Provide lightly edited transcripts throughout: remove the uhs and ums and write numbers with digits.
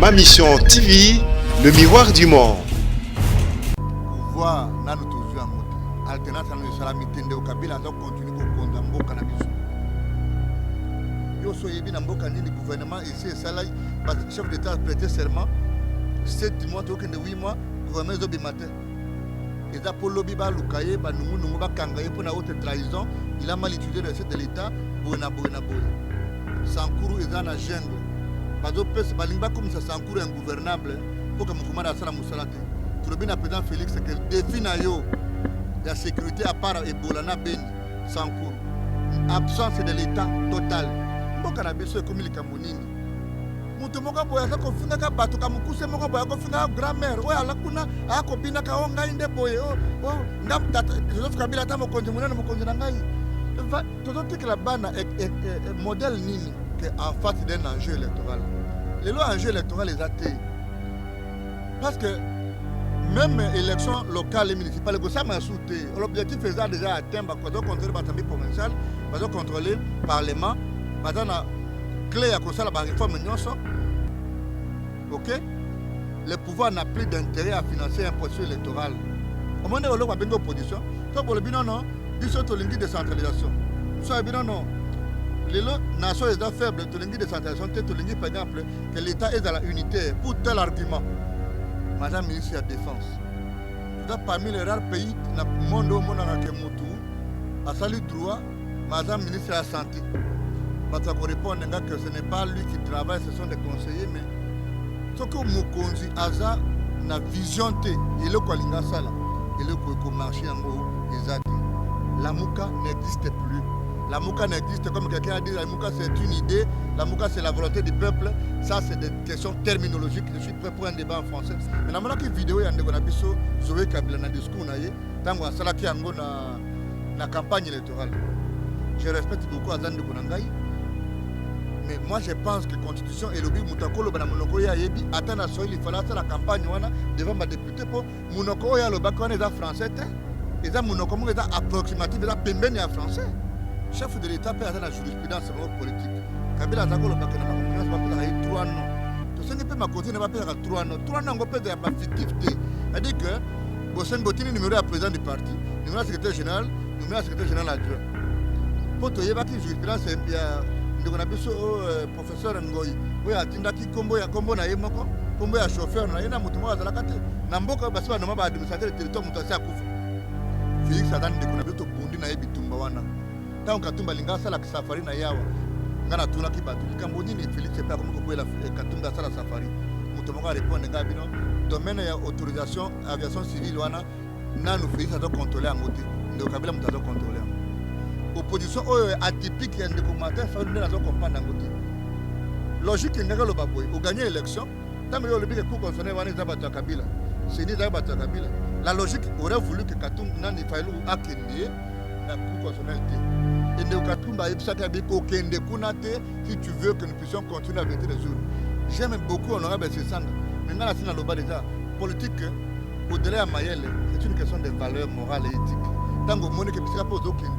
Ma Mission TV, le miroir du monde. Pouvoir, nous avons toujours un mot. Alternance à nous, salamité, de Kabila, nous continuons à condamner le cannabis. Yo soyez bien en boca ni le gouvernement ici et ça là, parce que le chef d'État a prêté serment 7 mois, 8 mois, le gouvernement est matin. Et ça pour lobby ba lukaye ba nous ba kangaye pour na haute trahison, il a mal utilisé le chef de l'État pour na boy. Sankuru est dans la jungle. Parce que balimba comme ça Sankuru est ingouvernable pour que mouvement da sala musalate. Tout le bien président Félix que défi na yo la sécurité à part Ebola na Beni Sankuru. Absence de l'État total. Mboka na biso comme le Camerounini. Mutu moka boya sa kofinga ka bato ka mukuse moka boya kofinga grand-mère. Oya ala kuna akobina ka onga inde boye. Ngam tata Joseph Kabila ta mokonzi munene mokonzi na ngai. Tout que la bana est modèle nini que en face d'un enjeu électoral. Les lois enjeux électoral les athées. Parce que même élections locales et municipales, ça m'a sauté. L'objectif est déjà atteint, parce qu'on contrôle l'Assemblée provinciale, parce qu'on contrôle le Parlement, parce qu'on a clé à cause de la réforme. Ok? Le pouvoir n'a plus d'intérêt à financer un processus électoral. Au moment où on a une opposition, pour le bilan, non, il faut une décentralisation. Soit bien non. Les nations sont faibles, une décentralisation, par exemple, que l'État est dans la unité pour tel argument. Madame ministre de la Défense, parmi les rares pays dans le monde où on a à salut droit, Madame ministre de la Santé. Parce qu'on répond que ce n'est pas lui qui travaille, ce sont des conseillers, mais ce que Mokonzi Aza na vision, il est quoi l'ingasala, il est quoi marché en haut, la Mouka n'existe plus. La Mouka n'existe comme quelqu'un a dit, la Mouka c'est une idée, la Mouka c'est la volonté du peuple. Ça c'est des questions terminologiques, je suis prêt pour un débat en français. Mais la manière que vidéo il y a un biso Zoé Kabila na discours na ye, tango asala ki ango na campagne électorale. Je respecte beaucoup Azan de Konangai. Mais moi je pense que la constitution et le but mutakolo bana monoko ya yebi atana soil il fallait faire la campagne wana devant ma député pour monoko ya le bakone za français et ça monoko mo za approximatif za pembeni ya français. Chef de l'État peut avoir la jurisprudence politique. Kabila Zako le bakana ma confiance va faire 3 ans. Tout ce qui peut ma côté ne va pas faire 3 ans. 3 ans on peut faire la fictivité. C'est-à-dire que Bossen Botini numéro à président du parti, numéro à secrétaire général, numéro à secrétaire général adjoint. Pour toi il y a qui jurisprudence il y a ndeko na biso professeur Ngoyi. Oui atindaki kombo ya kombo na yemoko, kombo ya chauffeur na yena mutu mwa zalaka te. Na mboka basi ba noma ba administrateur du territoire mutu asa kufa. Félix Adane ndeko na biso bundi na yebitumba wana. Tant Katumba linga sala safari na yawa ngana tuna kibatu likambo nini Félix pas comme ko la Katumba sala safari mutomonga répondre ngabino domaine ya autorisation aviation civile wana nanu Félix doit contrôler en côté ndo Kabila mutazo contrôler opposition oyo atypique ya ndeko matin fa ndena zo comprendre en côté logique ngaka lo baboy o gagner élection tant que le bic ko concerné wana za bata Kabila c'est ni za bata Kabila la logique aurait voulu que Katumba nani failu akendie la cour constitutionnelle. Et nous si tu veux que nous puissions continuer à 21 jours. J'aime beaucoup honorable Sessanga. Maintenant, la Sina déjà politique, au-delà de Mayel, c'est une question de valeurs morales et éthiques. Tant que mon équipe sera posée au Kindi,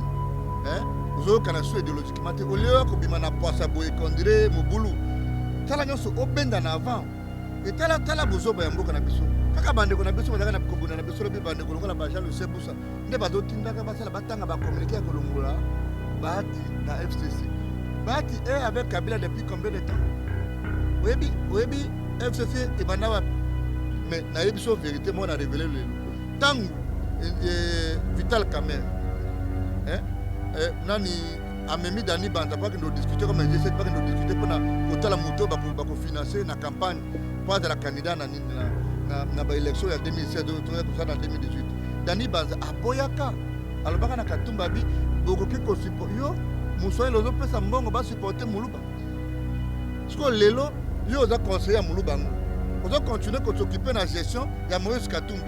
vous avez un souhait idéologiquement, au lieu que Bimana Poissa Boye Kondire, Moboulou, Talagan se open en avant. Et Tala Bozo Bayambo Kanabiso. Kaka bande kona biso bazaka na kobuna na biso lobi bande kolongola baja le sebusa nde bazotindaka basala batanga ba communiquer kolongola bati na FCC bati avec Kabila depuis combien de temps webi FCC et banawa mais na yebiso vérité moi na révélé le tangu Vital Kamer nani amemi dani banda pas que nous discuter comme je sais pas que nous discuter pour na kotala moto ba ko financer na campagne pas de la candidat na na élection en 2016 tout ça en 2018 Dani Banza aboyaka alobaka na Katumba bi bokoki ko support yo musoyi lozo pesa mbongo ba supporter Muluba parce que lelo yo za conseiller Muluba on doit continuer à s'occuper de la gestion de Moïse Katumbi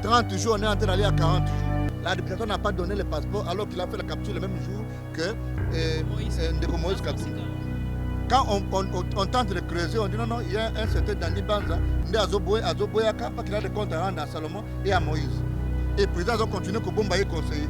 30 jours on est en train d'aller à 40 jours l'administration n'a pas donné le passeport alors qu'il a fait la capture le même jour que Moïse Katumbi. Quand on tente de creuser, on dit non, il y a un certain Dani Banza, Azoboyaka, parce qu'il a des comptes à rendre à Salomon et à Moïse. Et le président a continué à bombarder conseiller.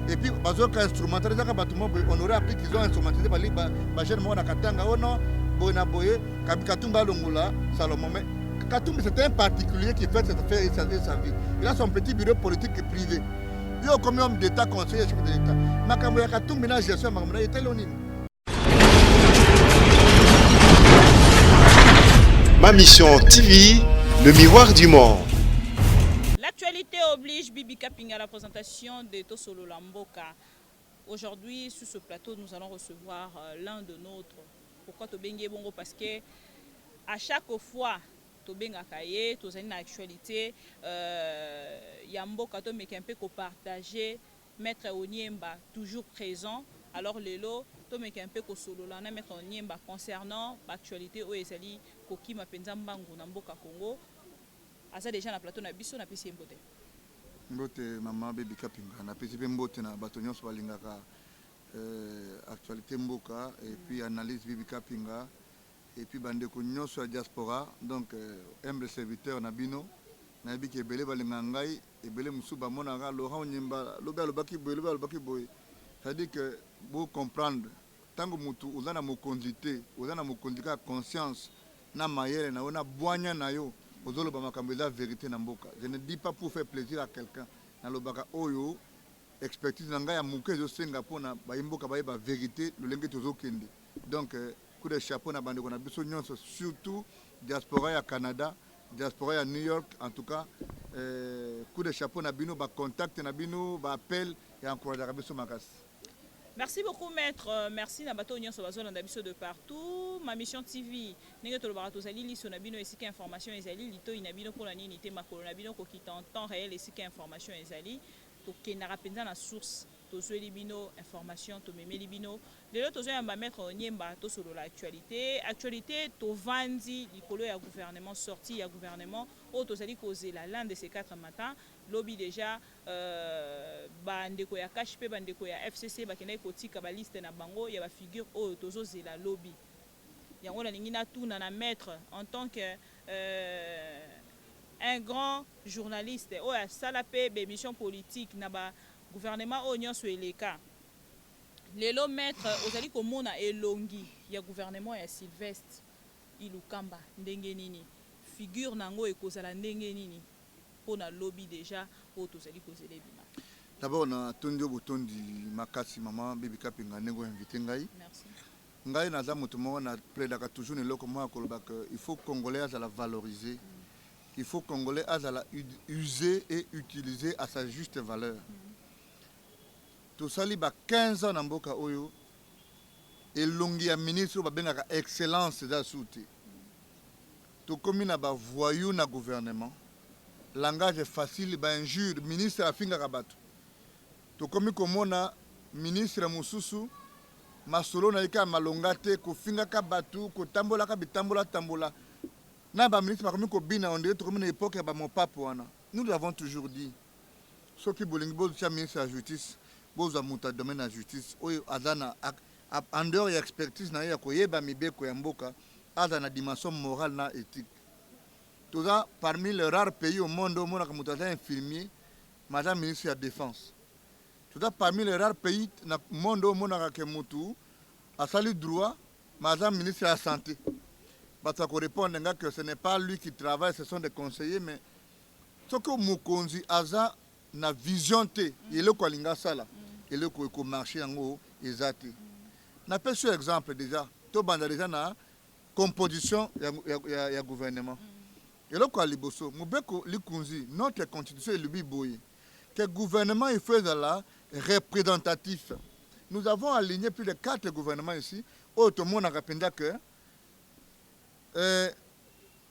Et puis, on aurait appris qu'ils ont instrumentalisé par les Bachel Mona Katanga. Oh non, boye boye Katumba Longola Salomon mais Katumba c'est un particulier qui fait cette affaire et sa vie. Il a son petit bureau politique privé. Il a comme homme d'État conseiller chef de l'État. Makambo ya Katumba na gestion makambo na etelonini. Ma mission TV, le miroir du monde. L'actualité oblige Bibi Kapinga à la présentation de Tosolo Lamboka. Aujourd'hui, sur ce plateau, nous allons recevoir l'un de nôtres. Pourquoi Tobengue Bongo? Parce que à chaque fois, Tobenga Kaye, Tozani na actualité, Yamboka Tomeke un peu partager, Maître Onyemba toujours présent. Alors Lelo, Tomeke un peu Solo Lana, Maître Onyemba concernant l'actualité où Ezali Koki Mapenza Mbangu Namboka Congo. Asa déjà na plateau na biso na pesi mbote. Mbote maman Bibi Kapinga na pesi mbote na bato nyonso balingaka actualité mboka et puis analyse Bibi Kapinga et puis bandeko nyonso ya diaspora donc humble serviteur na bino na biki ebele balinga ngai ebele musu ba monaka Laurent Onyemba lobe alobaki boy c'est-à-dire que vous comprendre tant que mutu uzana mokonzi te uzana mokonzi ka conscience na mayele na ona bwanya na yo. La vérité namboka. Je ne dis pas pour faire plaisir à quelqu'un. Dans le baka oyo expertise nanga ya muke zo Singapour na ba imboka ba ba vérité le lenge tozo kende. Donc coup de chapeau na bande na biso nyonso surtout diaspora ya Canada, diaspora ya New York en tout cas coup de chapeau na bino ba contact na bino ba appel et encourager biso makasi. Merci beaucoup maître, merci na bato nyonso bazona ndabiso de partout. Ma mission TV nenge to lobara tozali liso na bino esika information ezali lito ina bino pour la nini te makolo na bino ko kita en temps réel esika information ezali to kenara penza na source tozweli bino information to memeli bino lelo tozoya ba maître Onyemba to solo la actualité to vandi likolo ya gouvernement sorti ya gouvernement o tozali kozela l'un de ces 4 matins lobby déjà bandeko ya KHP bandeko ya FCC bakenda kotika ba liste na bango ya ba figure o tozozela lobby yango na lingi na tuna na maître en tant que un grand journaliste o ya salapé be mission politique na ba gouvernement o nyonso eleka lelo maître ozali komona elongi ya gouvernement ya Sylvestre Ilukamba ndenge nini figure nango ekozala ndenge nini pona lobby déjà o tozali kozela bima. D'abord na tondi botondi makasi maman Bibi Kapinga nengo invité ngai. Merci. Ngai naza moto moko na plaidaka toujours ne loko moko kolobaka il faut congolais à la valoriser. Il faut congolais à la user et utiliser à sa juste valeur. Tosali ba 15 ans na mboka oyo elongi ya ministre ba bengaka excellence za souté. To komi na ba voyou na gouvernement. Langage facile ba injure ministre afinga kabatu. To komi komona ministre mususu masolo na ika malongate ko finga kabatu ko tambola ka bitambola tambola. Na ba ministre ba komi ko bina on dirait to komi na époque ba mon papa wana. Nous l'avons toujours dit. Ce qui bolingi bo tia ministre de la justice boza muta domaine de la justice oyo azana en dehors ya expertise na ya koyeba mibeko ya mboka azana dimension morale na éthique. Tout ça parmi les rares pays au monde où on a un infirmier, madame ministre de la Défense. Tout ça parmi les rares pays dans le monde où on a un salut droit, madame ministre de la Santé. Parce qu'on répond que ce n'est pas lui qui travaille, ce sont des conseillers, mais ce que Mukonzi a na vision té, il est quoi linga sala, il est quoi marché en haut, exact. Na pas sur exemple déjà, tout banda déjà na composition ya gouvernement. Et là, quoi, Liboso, notre constitution est le biboye. Que le gouvernement est fait de la représentatif. Nous avons aligné plus de 4 gouvernements ici. Autrement, on a rappelé que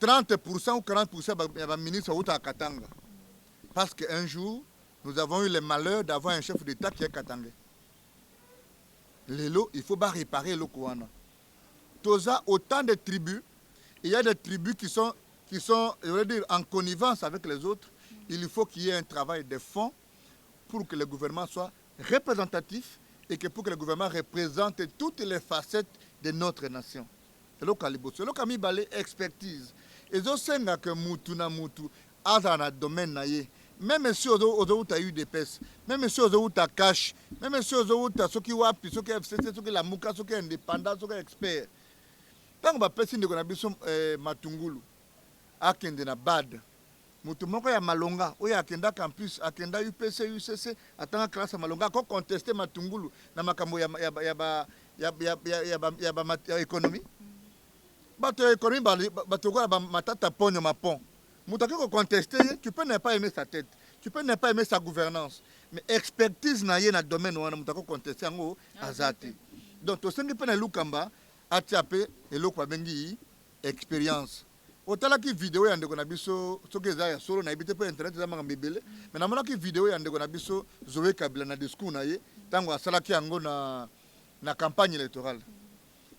30% ou 40% de ministres sont à Katanga. Parce qu'un jour, nous avons eu le malheur d'avoir un chef d'État qui est Katanga. Lélo, il faut pas réparer le Kouana. Toza, autant de tribus, il y a des tribus qui sont, je veux dire, en connivence avec les autres. Il faut qu'il y ait un travail de fond pour que le gouvernement soit représentatif et que pour que le gouvernement représente toutes les facettes de notre nation. C'est le calibre. C'est le cami balé expertise. Et je sais que mutu na mutu, dans domaine naie. Même si on a eu des pèses, même si on a cash, même si on a ceux qui wapi, ceux qui FCC, ceux qui la mouka, ceux qui indépendants, ceux qui experts. Tant que personne ne connaît Matungulu, akende na bad. Mutu moko ya Malonga, oya akenda campus, akenda UPC, UCC, atanga classe Malonga, ko contester Matungulu na makambo ya économie. Bato économie bato ko ba matata ponyo mapon. Mutu ko contester, tu peux ne pas aimer sa tête, tu peux ne pas aimer sa gouvernance, mais expertise na ye na domaine wana mutu ko contester ngo azati. Donc to sengi pe na lukamba atiape eloko bengi expérience. Otala ki vidéo ya ndeko na biso soki eza ya solo na ebite pe internet eza manga mibele mais namona ki vidéo ya ndeko na biso Zoé Kabila na discours na ye tango asalaki yango na campagne électorale.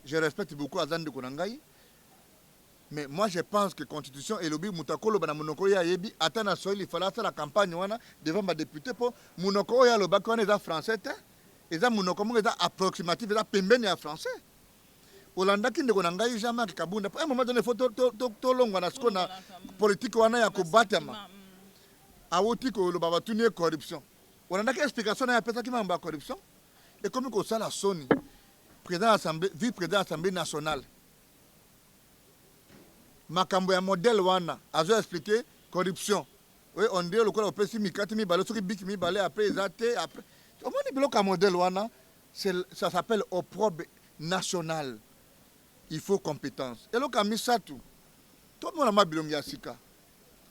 Je respecte beaucoup azan ndeko na ngai, mais moi je pense que constitution et lobby mutakolo bana monoko ya yebi atana soil il fallait faire la campagne wana devant ma député pour monoko ya lobaki wana eza français te eza monoko mo eza approximatif eza pembeni ya français. Olanda ki ndeko na ngai jamais akabunda à un moment donné faut to longwa na siko na politique wana ya kobatama awoti ko lo baba tunie corruption. Olanda ki explication na ya pesa ki mamba corruption et comme ko sala soni président assemblée vice président assemblée nationale makambo ya modèle wana azo expliquer corruption. Oui on dit le quoi au pesi mikati mi balo soki biki mi balé après ezate après au moins ni bloc modèle wana ça s'appelle opprobre national. Il faut compétence. Et donc, à Misatu, tout le monde a bilongi asika.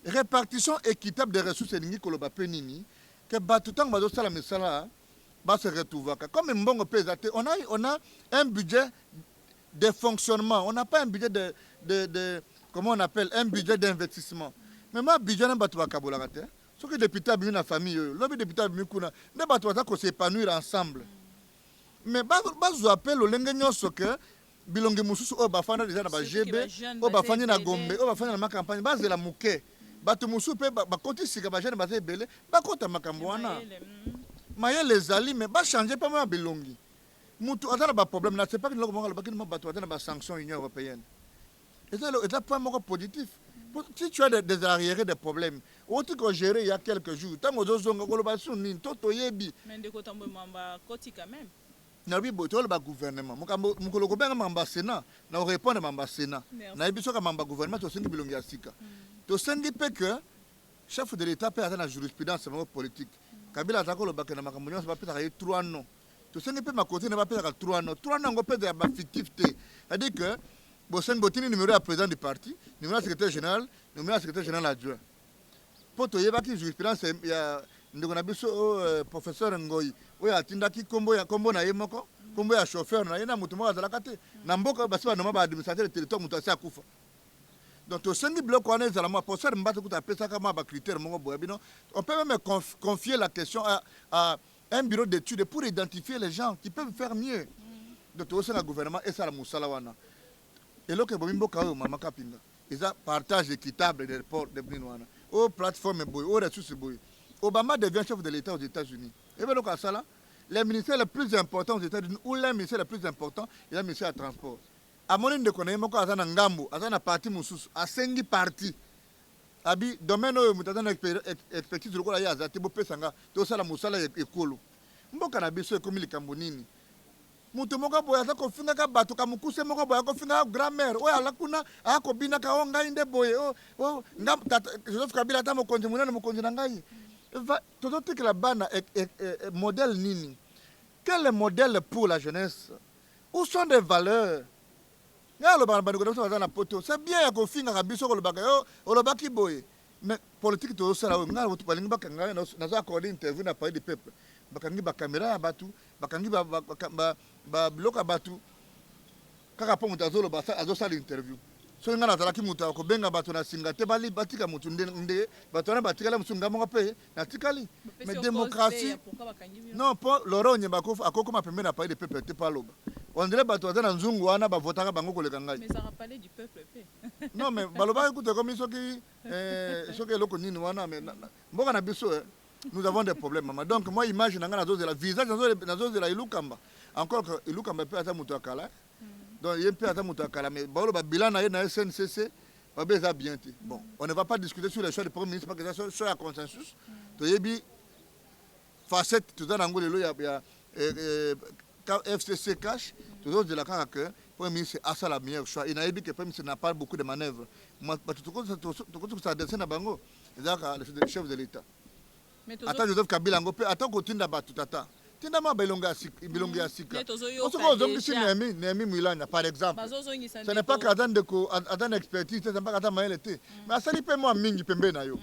Répartition équitable des ressources et koloba penini, que batutan bazo sala misala, ba se retrouver. Comme mbongo pesate, on a un budget de fonctionnement. On n'a pas un budget de comment on appelle, un budget d'investissement. Mais moi, budget n'a pas tout à kabolagate. Ce que député a bien la famille, l'objet député a bien kuna, ne pas tout à s'épanouir ensemble. Mais bazo appelle au lengenyo que bilongi mususu o bafanda déjà na ba GB o bafanya na Gombe o bafanya na makampagne bazela muke bato mususu pe ba konti sika ba jeune bazé belé ba kota makambo wana mayele ezali mais ba changer pas ma bilongi mutu atana ba problème na c'est pas que loko monga ba kini bato atana ba sanction union européenne et ça point moko positif. Si tu as des arriérés des problèmes autre que gérer il y a quelques jours tango zozonga ko lo ba suni toto yebi mais ndeko tambo mamba koti quand même. Nabi boto le gouvernement mukolo ko benga mamba Sénat na répondre mamba Sénat na ebiso ka mamba gouvernement to sengi bilongi asika to sengi pe que chef de l'état peut atteindre la jurisprudence politique Kabila atako le bakena makambo nyonso ba peta ka 3 non to sengi pe makote na ba peta ka 3 non ngo peta ba fictivité c'est-à-dire que bo sengi botini numéro à président du parti numéro secrétaire général adjoint poto yeba ki jurisprudence ya ndeko na biso professeur Ngoyi oya atindaki kombo na ye moko kombo ya chauffeur na ye na mutu moko azalaka te na mboka basi banoma ba administrateur de territoire mutu asi akufa donc tosengi biloko wana ezala mwa professeur Mbata kuta apesaka mwa bacritère moko boya bino on peut même confier la question à un bureau d'études pour identifier les gens qui peuvent faire mieux donc tosenga gouvernement esala musala wana eloko ebomi mboka oyo mama kapinga eza partage équitable des reports de bino wana o plateforme boy o ressources boy. Obama devient chef de l'État aux États-Unis. Et bien donc à ça là, les ministères les plus importants aux États-Unis ou les ministères les plus importants, il y a le ministère du transport. À mon avis, de connaître moi à Ngambo, à parti musus, à 5 partis. Abi domaine où mutata na expertise lokola ya azati bo pesanga to sala musala ekolo. Mboka na biso ekomi likambo nini? Mutu moko boya za kofinga ka bato ka mukuse moko boya kofinga grand-mère. Oya ala kuna akobina ka onga inde boye. Oh ngam Joseph Kabila ta mokonzi munene mokonzi na ngai. Tout que la banne est modèle nini. Quel est le modèle pour la jeunesse? Où sont les valeurs? C'est bien qu'on finisse à biso le bagayo, ou le baki boy. Mais politique tout ça là, on a tout parlé bakanga, nous accordé interview na parler du peuple. Bakangi ba caméra batu, bakangi ba bloc batu. Kaka po mutazo le basa azo sa l'interview. So ngana talaki muta ko benga bato na singate bali batika mutu nde bato na batika la musunga mo pe na tikali mais démocratie non pas Laurent Nyembako akoko ma pembe na parler du peuple te pas loba on dirait bato na nzungu wana ba votaka bango ko le kangai mais ça rappelait du peuple pe non mais baloba écoute comme soki loko nini wana mais mboka na biso nous avons des problèmes maman donc moi imagine ngana zo de la visage nazo de la ilukamba encore que ilukamba pe ata mutu akala. Donc il y a un peu à Moutakala, mais bon, le bilan est dans SNCC, bien. Bon, on ne va pas discuter sur les choix du Premier ministre, parce que c'est sur un consensus. Donc il y a facette, tout ça, il y a FCC cash, tout ça, de la caractère, Premier ministre a ça la meilleure choix. Il n'a dit que le Premier ministre n'a pas beaucoup de manœuvres. Tout ça descend à Bango. Le chef de l'État. Attends, Joseph Kabila, attends qu'on tinde à tout tata. Tinde à Belonga Sika. Par exemple. Ce n'est pas qu'attendre expertise, ce n'est pas qu'attendre maïleté. Mais ça n'est pas moi, Mingi Pembe Nayo.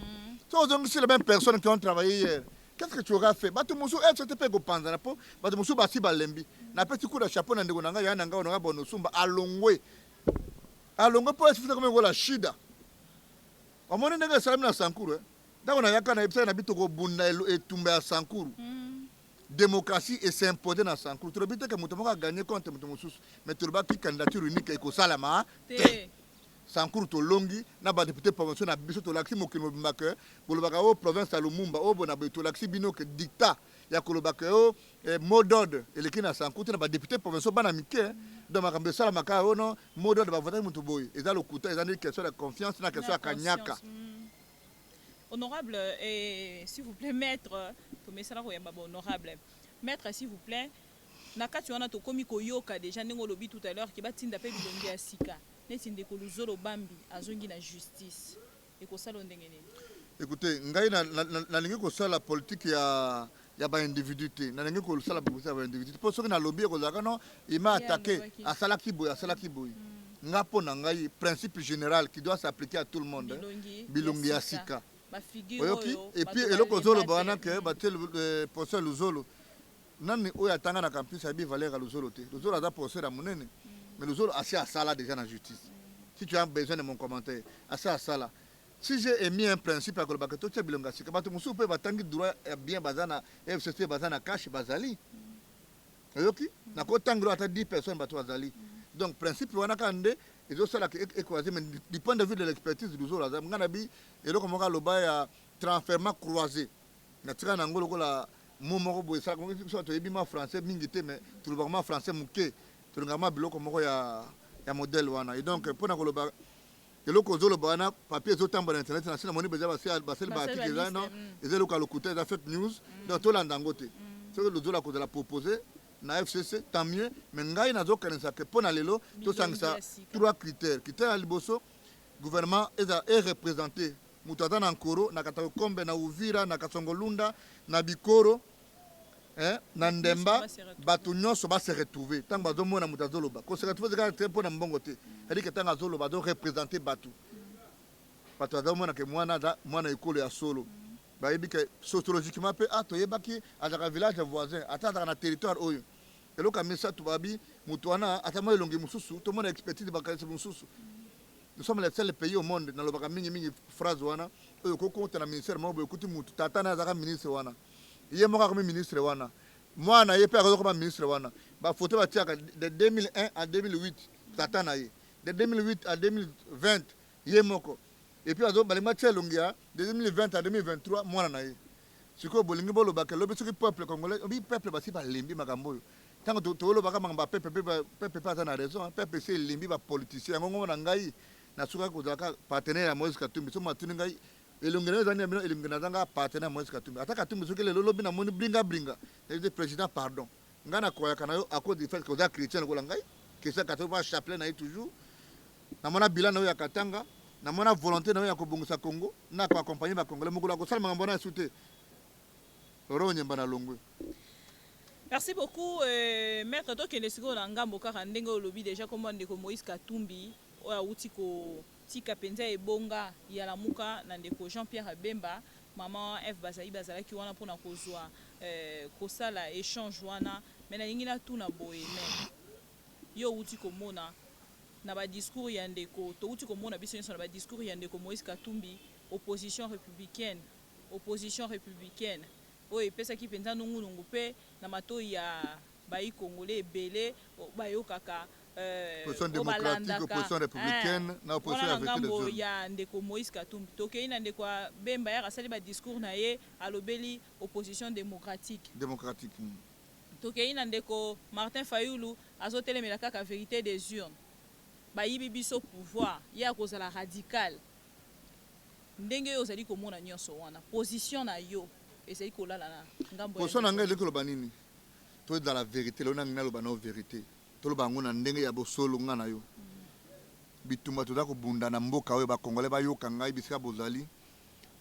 C'est les mêmes personnes qui ont travaillé hier. Qu'est-ce que tu auras fait? Batu musu FCTP go panza na po, batu musu basi balembi. Na petit coup de chapeau na ndeko nanga ya nanga onanga bono sumba alongwe. Alongwe po esifika comme ngola shida. Omone ndenge salam na Sankuru eh. Ndako na yaka na epsa na bitu go bunda etumba ya Sankuru. Démocratie et s'imposer dans Sankuru. Tu rebite que mutomoka gagner contre mutomusu, mais tu rebaki candidature unique eko salama. Sankuru to longi na ba député provincial na biso to laksi mokino bimaka bolobaka o province ya Lumumba o bona to laksi bino que dictat ya kolobaka o mot d'ordre eleki na Sankuru na ba député provincial bana mike donc makambe sala maka o no mot d'ordre ba voter mutu boy eza lokuta eza ni question de confiance na question ya kanyaka. Honorable et s'il vous plaît maître to mesala ko yamba honorable maître s'il vous plaît nakati wana to komi koyoka déjà ndenge lobi tout à l'heure ki batinda pe bilongi ya sika. Écoutez, ngai na lingi ko sala politique ya ba individuité, na lingi ko sala politique ya ba individuité. Pour ceux qui na lobby ko zaka non, il m'a attaqué à salaki boy. Nga pona ngai principe général qui doit s'appliquer à tout le monde. Bilongi ya sika. Et puis eloko zolo bana ke batel professeur Luzolo. Nani oya tanga na campus ya bi Valère Luzolo te. Luzolo a professeur à monene. Mais nous autres, assez à ça là déjà dans la justice. Si tu as besoin de mon commentaire, assez à ça là. Si j'ai émis un principe à Kolobaketo, tu as bilonga sika. Parce que nous sommes pas tangi droit bien bazana, FCC bazana cash bazali. Ok? Na ko tangro ata 10 personnes bato bazali. Donc principe wana kande, ils ont ça là écrasé mais du point de vue de l'expertise nous autres là, ngana bi et donc comment loba ya transfèrement croisé. Na tika na ngolo ko la momo bo ça comme ça to ebima français mingité mais tout le français muké. Tulungama biloko moko ya modèle wana et donc pour na koloba eloko zolo bana papier zotamba na internet na sina moni beza basel ba article là non ezelo ka lokuta za fake news donc to landa ngote ce que le zolo ko de la proposer na FCC tant mieux mais ngai na zokanisa que pona lelo to sangisa trois critères liboso gouvernement est représenté mutata na Nkoro na Katakombe na Uvira na Kasongolunda na Bikoro na Ndemba bato nyonso ba se retrouver tant bazo mona mutazolo ba ko se retrouver ka tempo na mbongo te ali ke tanga zolo ba do représenter bato bazo mona ke mwana ekolo ya solo ba yebi ke sociologiquement pe ato yebaki azaka village voisin atata na territoire oyo eloka misa tubabi mutwana atama elongi mususu to mona expertise ba kalise mususu. Nous sommes les seuls pays au monde dans le baka mingi phrase wana oyo ko compte na ministère mo bokuti mutu tata na zaka ministre wana il est mort comme ministre wana moi na yepe comme ministre wana ba photo batiaka de 2001 à 2008 tata na ye de 2008 à 2020 yemoko et puis azo balima tchelongia de 2020 à 2023 moi na ye siko bolingi bolo baka lobi siki peuple congolais obi peuple basi ba lembi makambo tango to lo baka manga peuple pas na raison peuple c'est lembi ba politicien ngongo na ngai na suka ko zaka partenaire à Moïse Katumbi so matuni ngai elongena zani amino elongena zanga partenaire Moïse Katumbi ataka Katumbi soki lelo lobi na moni bringa le président pardon ngana ko yakana yo à cause du fait que za chrétien ko langai que ça Katumbi ba chapelet na toujours na mona bilan na yo ya Katanga na mona volonté na yo ya ko bongosa Congo na ko accompagner ba Congolais mukula ko salma ngambona soute ronye mbana longwe. Merci beaucoup maître Tokende siko na ngambo kaka ndenge olobi déjà comment ndeko Moïse Katumbi oya utiko tika penza ebonga ya lamuka na ndeko Jean-Pierre Bemba maman F Bazali bazalaki wana pona kozwa kosala échange wana mais na yingina tuna boye mais yo utiko mona na ba discours ya ndeko to utiko mona biso nyonso na ba discours ya ndeko Moïse Katumbi opposition républicaine oyo epesaki penza nungunungu pe na mato ya bayi congolais ebele bayokaka opposition démocratique, opposition républicaine, na opposition à vérité des zones. Ya ndeko Moïse Katumbi. Tokei na ndeko Bemba ya rasali ba discours na ye alobeli opposition démocratique. Tokei na ndeko Martin Fayulu azotelemela kaka vérité des urnes. Ba yibi biso pouvoir ya kozala radical. Ndenge yo zali komona nyonso wana. Position na yo ezali kolala na ngambo. Position na ngai lekolo banini. Toi dans la vérité, là on a ngalo bana vérité. toloba ngona ndenge ya bosolo ngana yo bitumba toza kobunda na mboka oyo bakongole bayoka ngai bisika bozali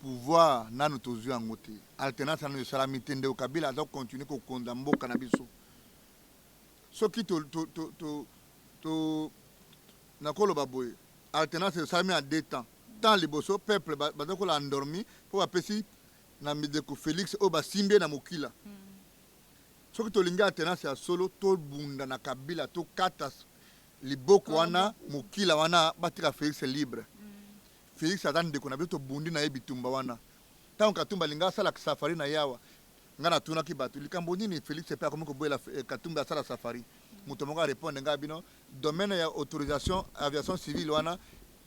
pouvoir nanu tozwi yango te alternance nanu esalami te nde Kabila aza kokontinue kokonda mboka na biso soki nakoloba boye alternance esalami à 2 temps tant liboso peuple baza kola endormi mpo bapesi na mideko Félix oyo basimbie na mokila soki tolingi alternance ya solo tobunda na Kabila tokata liboko wana mokila wana batika Félix libre Félix aza ndeko na biso tobundi na ye bitumba wana ntango Katumba alinga asala safari na yawa nga natunaki bato likambo nini Félix epe akomi koboyela Katumba asala safari moto moko arépondre nga bino domaine ya autorisation aviation civile wana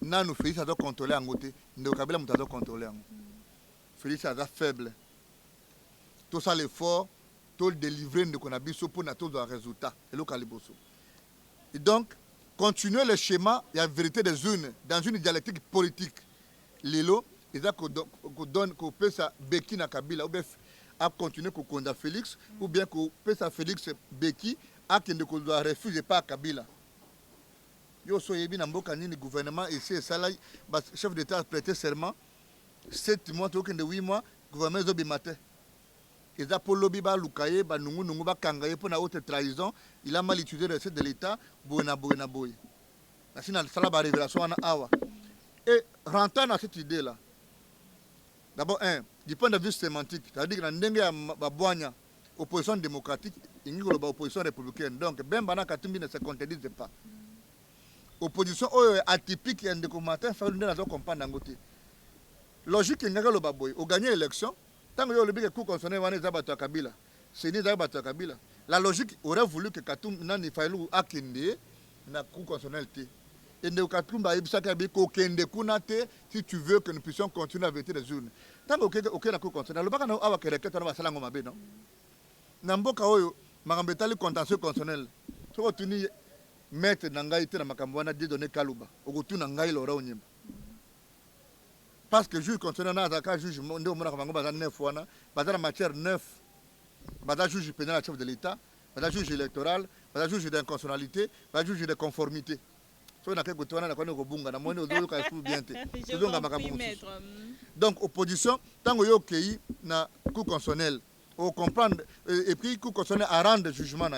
nanu Félix aza contrôler yango te ndeko Kabila moto aza contrôler yango Félix aza faible tosala effort todélivrer ndeko na biso mpona tozwa résultat eloko ya liboso. Et donc, continuer le schéma, il y a vérité des unes, dans une dialectique politique. Lilo, ils ont qu'on peut ça Beki na Kabila, ou bien à continuer qu'on condamne Félix, ou bien qu'on peut ça Félix Beki, à qui ne doit refuser pas Kabila. Yo soyez bien en Bokani, le gouvernement ici, et ça là, le chef d'État a prêté serment, 7 mois, 8 mois, le gouvernement est matin. Ils ont pour lobby ba lukaye ba nungu ba kangaye pour na haute trahison, il a mal utilisé les recettes de l'État, boina boy. La sina sala ba révélation na awa. Et rentrant dans cette idée là. D'abord du point de vue sémantique, c'est-à-dire que na ndenge ya babwanya opposition démocratique, ingi ko ba opposition républicaine. Donc ben bana Katumbi ne se contredisent pas. Opposition atypique ya ndeko matin fa ndena zo comprendre ngote. Logique ngaka lo baboy, au gagner élection tant que le coup constitutionnel wana eza bato ya Kabila c'est ni bato ya Kabila la logique aurait voulu que Katumbi nani failu akende na coup constitutionnel te et ne Katumbi ayebisaka bi ko kende kuna te si tu veux que nous puissions continuer à voter les urnes tant que na coup constitutionnel le baka na awa kereke tona basala ngo mabe non na mboka oyo makambo etali contentieux constitutionnel soko tuni maître na ngai te na makambo wana Dieudonné Kaluba okotuna ngai Laurent Onyemba. Parce que le juge constitutionnel n'a juge de 9 fois, en matière 9, le juge pénal chef de l'État, le juge électoral, le juge d'inconstitutionnalité, le juge de conformité. Donc, opposition, tant que vous avez un coup constitutionnel, vous comprenez, et puis le coup constitutionnel a rendu jugement,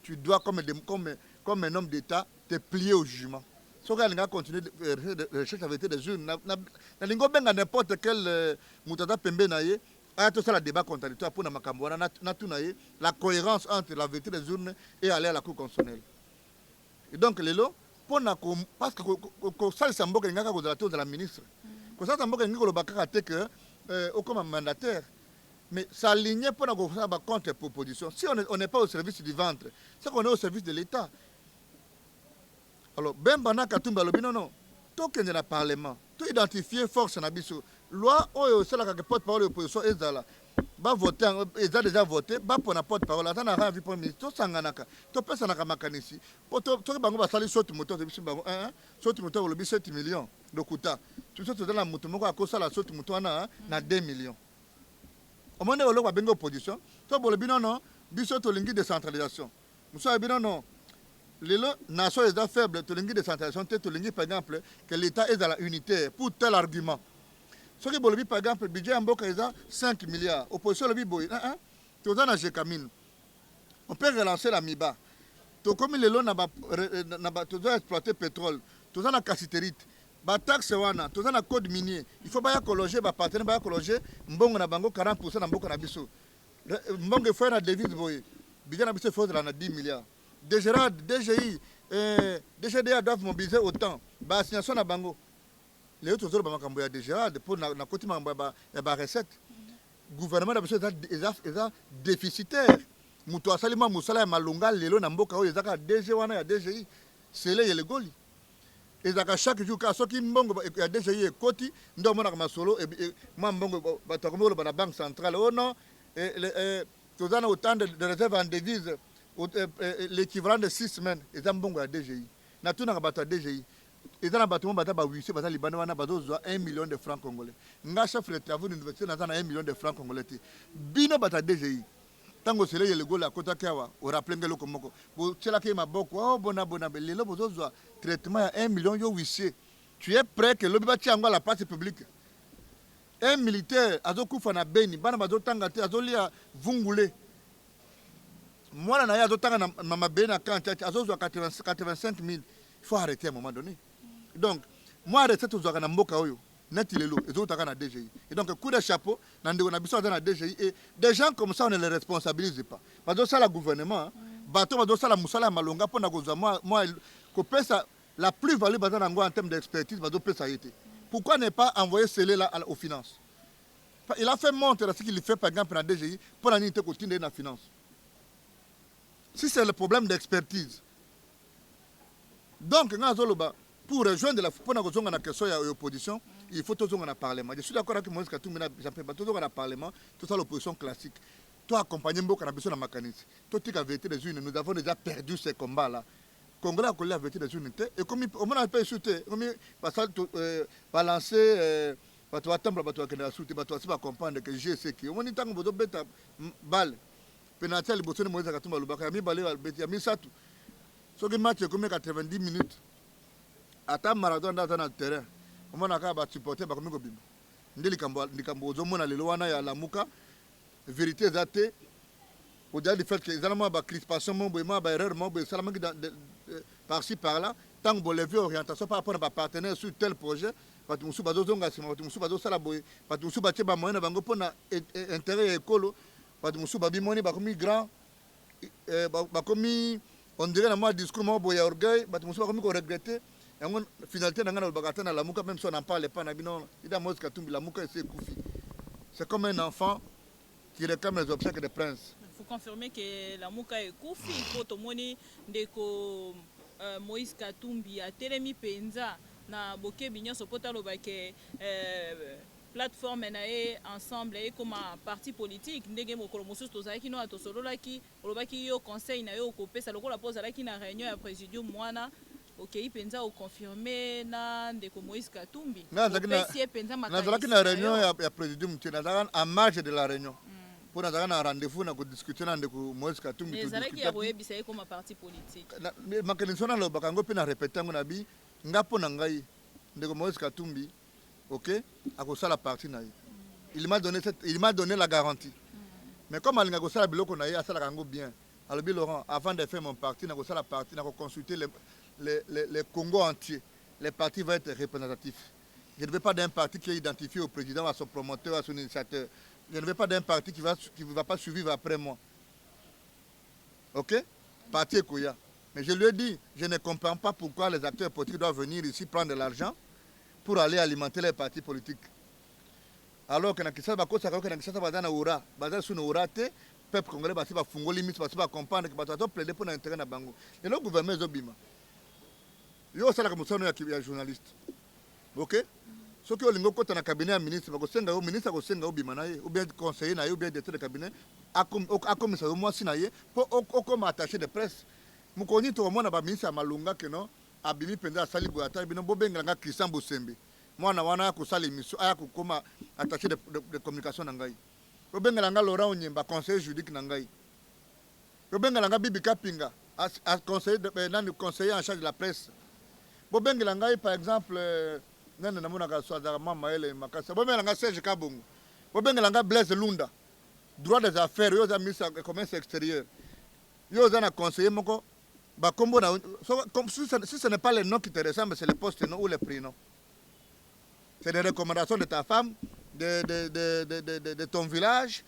tu dois, comme un homme d'État, te plier au jugement. Si on continue de rechercher la vérité des jeunes, n'importe quel moutada pembe naye, a tout ça le débat contradictoire pour la cohérence entre la vérité des urnes et aller à la Cour constitutionnelle. Et donc, parce que ça, c'est un peu de la ministre. Ça, c'est un peu comme mandataire. Mais ça aligne pour faire une contre-proposition. Si on n'est pas au service du ventre, c'est qu'on est au service de l'État. Alors, ben bana Katumbi alobi non, tout que dans le Parlement, tout identifier force na biso. Loi oyo sala ka porte-parole de l'opposition ezala. Ba voter, ils ont déjà voté, ba pour na porte-parole, attends na vie pour ministre, tout sanganaka. To pesa na makanisi. Po to bango ba sali sotu moto de biso bango sotu moto lobi 7 millions de kuta. Tout ça dans la moto moko akosala sotu moto na 2 millions. Au moment où le bengo opposition, to bolobi non, biso to lingi décentralisation. Muso bi non. Les nations sont faibles, tu as décentralisation, tu as par exemple que l'État est dans la unité pour tel argument. Ce qui est par exemple, le budget en Boka est 5 milliards. Opposition, le budget, tu as un GECAMIN. On peut relancer la MIBA. Comme les lots, tu dois exploiter le pétrole, tu as un cassiterite. La taxe, tu as un code minier. Il faut pas loger, les partenaires vont loger, mbongo na bango 40% na mboka na biso. Mbongo faut na devise boy. Budget na biso faut de 10 milliards. DGRAD, DGI, DGDA doivent mobiliser autant. Bah, assignation à Bango. Les autres zones de DGRAD pour la côté de la recette. Le gouvernement est déficitaire. Moutoua Salima Moussala Malunga, Lélo Namboka, ils ont DG1 et DGI. C'est là le Goli. Ils ont chaque jour, quand ils ont DGI et Koti, nous avons solo et Mambongo, la Banque centrale. Oh non, tous ont autant de réserves en devises. L'équivalent de 6 semaines, ils ont bon à DGI. Nous avons un DGI. Ils ont un bâtiment qui a 1 million de francs congolais. Nous avons chef de travaux de l'université, nous avons 1 million de francs congolais. Bino bata DGI. Tango c'est le go la kota kawa au rappelé ngelo komoko bo tela ke maboko oh bona lelo bozo traitement à 1 million yo huissier tu es prêt que lobi ba tiangwa la place publique un militaire azokufa na Beni bana bazo tanga te azolia vungule moi na ya azotanga na mama Beni na kanti azozwa 85 000 il faut arrêter à un moment donné donc moi arrêter tozwaka na mboka oyo neti lelo ezotaka na DGI et donc coup de chapeau na ndeko na biso na DGI et des gens comme ça on ne les responsabilise pas bazo sala gouvernement bato bazo sala musala malonga pona kozwa moi ko pesa la plus-value bazo nango en termes d'expertise bazo pesa yete pourquoi ne pas envoyer cela là aux finances il a fait montre ce qu'il fait par exemple na DGI pour la unité quotidienne na finance si c'est le problème d'expertise donc pour rejoindre la question de l'opposition, il faut tout le Parlement. Je suis d'accord avec Moïse Katumbi, tout le Parlement, tout ça l'opposition classique. Toi, accompagner beaucoup de la mécanisme. Toi, tu as vérité des unes. Nous avons déjà perdu ces combats-là. Le Congrès a collé la vérité des unités. Et comme on a pu chuter, comme balancer, tu vas attendre, tu vas comprendre que je sais que. On est en train de faire balle. Pénalité, les bossons de Moïse Katumbi, il y a mis balle, il y a mis ça tout. Ce qui match, comme 90 minutes. Ata marathon dans le terrain on a ka ba supporter ba komiko bimba ndeli kambo ozomona lelo wana ya lamuka vérité zate au delà du fait que exactement ba crispation mon boyema ba erreur mon boy salama par-ci par-là tant que lever orientation par rapport à partenaire sur tel projet batu musu bazozonga sima batu musu bazosala boy batu musu batie ba moyen bango pona intérêt écolo batu musu babimoni ba komi grand ba komi on dirait na moi discours mon boy orgueil batu musu ba komi ko regretter. Finalité dans la mouka même si on n'en parle pas c'est comme un enfant qui réclame les obsèques des princes. Il faut confirmer que la mouka est koufi pour tout le monde de Moïse Katumbi a Télémi Penza na boké bignon so potalo ba que plateforme na ensemble et comme parti politique ndenge mokolo mosusu tozalaki no atosolola ki olobaki yo conseil na yo kopesa lokola pose la ki na réunion ya présidium mwana OK penza o confirmer na ndeko Moïse Katumbi nazalaki na réunion ya présidium tena en marge de la réunion pour nazalaki na rendez-vous na ko discuter na ndeko Moïse Katumbi to discuter ya boyebisa comme parti politique makelinso na lobaka ngo pe na répéter ngo na bi ngapo na ngai ndeko Moïse Katumbi OK akosala parti na ye il m'a donné la garantie mais comme alinga kosala biloko na ye asala kango bien alobi Laurent avant de faire mon parti na kosala parti na ko consulter les Congo entiers, les partis vont être représentatifs. Je ne veux pas d'un parti qui est identifié au président, à son promoteur, à son initiateur. Je ne veux pas d'un parti qui ne va pas survivre après moi. OK? Parti Ekoya. Mais je lui ai dit, je ne comprends pas pourquoi les acteurs politiques doivent venir ici prendre de l'argent pour aller alimenter les partis politiques. Alors que dans Kisa Bako, le peuple congolais va faire limite, va comprendre que va plaider pour l'intérêt de Bango. Et le gouvernement est obima. Yo sala comme ça ya journaliste. OK? Ce que olingo kota na cabinet ministre ba ko senga o ministre ko senga obima na ye ou bien conseiller na ye ou bien directeur de cabinet a comme ça moi si na ye pour comme attaché de presse. Mukoni to mona ba ministre malunga que non abimi penza sali boata bino bobenga nga Christian Bosembe. Mwana wana ko sali mission aya ko koma attaché de communication na ngai. Bobenga nga Laurent Onyemba conseiller juridique na ngai. Bobenga nga Bibi Kapinga conseiller en charge de la presse. Bobengela ngai par exemple nene namona ka swazaka mama ele makasa bobengela nga Serge Kabongo bobengela nga Blaise Lunda droit des affaires yo za ministre du commerce extérieur yo za na conseiller moko ba kombo na comme si ce n'est pas les noms qui te ressemblent c'est les postes non ou les prénoms c'est des recommandations de ta femme de ton village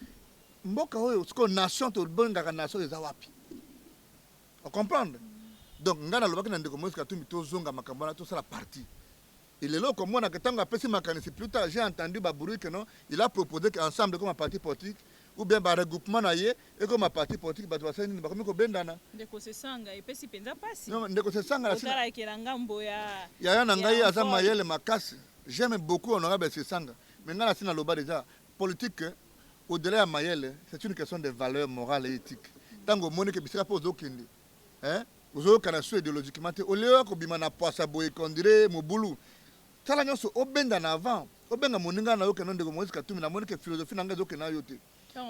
mboka oyo siko nation to bonga nation des awapi on comprend. Donc, nous avons la partie. Et le comme moi, j'ai entendu que non, il a proposé qu'ensemble, comme un parti politique, ou bien un regroupement, et comme un parti politique, il j'aime beaucoup honorable Sesanga. Maintenant, déjà, politique, au-delà de Mayele, c'est une question de valeurs morales et éthiques. Tant que Monique Bissera pose aucun. Vous avez idéologiquement au lieu que bimana poissa boy condire mobulu tala nyonso obenda na avant obenga moninga na yo kenon de Moïse Katumbi na monike philosophie nanga zo kenayo te